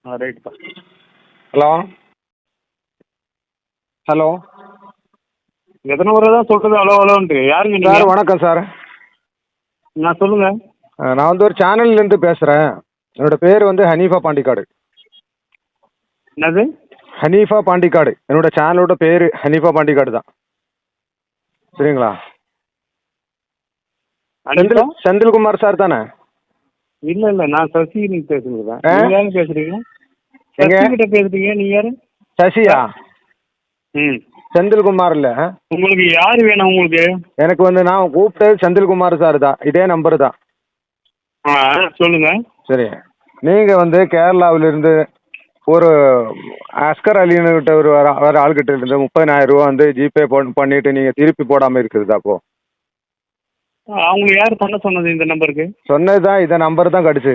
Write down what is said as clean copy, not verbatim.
ரைட்டுப்பா. Hello hello எத்தனை முறை தான் சொல்கிறது ஹலோ ஹலோன்ட்டு? யாருங்க சார் நீங்கள்? வணக்கம் சார். நான் சொல்லுங்கள். நான் வந்து ஒரு சேனல்லேருந்து பேசுகிறேன். என்னோடய பேர் வந்து ஹனீஃபா பாண்டிக்காடு. என்னது? ஹனீஃபா பாண்டிக்காடு. என்னோட சேனலோட பேர் ஹனீஃபா பாண்டிக்காடு தான். சரிங்களா? அனிதா? செந்தில்குமார் சார் தானே? இல்லை இல்லை, நான் சசிகிட்ட பேசுகிறேன். ஆ? நீங்கள் யாரும் பேசுகிறீங்க? எங்க? சசிகிட்ட பேசுகிறீங்க. நீங்கள் யார்? சசியா? ம். செந்தில்குமார் இல்லை. உங்களுக்கு யார் வேணும் உங்களுக்கு? எனக்கு வந்து நான் கூப்பிட்டது செந்தில்குமார் சார் தான். இதே நம்பரு தான். ஆ, சொல்லுங்கள். சரி. நீங்கள் வந்து கேரளாவிலிருந்து ஒரு அஸ்கர் அலின்னுகிட்ட ஒரு வேறு ஆள்கிட்ட இருந்து 30,000 ரூபா வந்து ஜிபே பண்ணிவிட்டு நீங்கள் திருப்பி போடாமல் இருக்குதுதா அப்போது? அவங்களை யார் பண்ண சொன்னது இந்த நம்பருக்கு? சொன்னது தான், இந்த நம்பர் தான் கிடச்சி.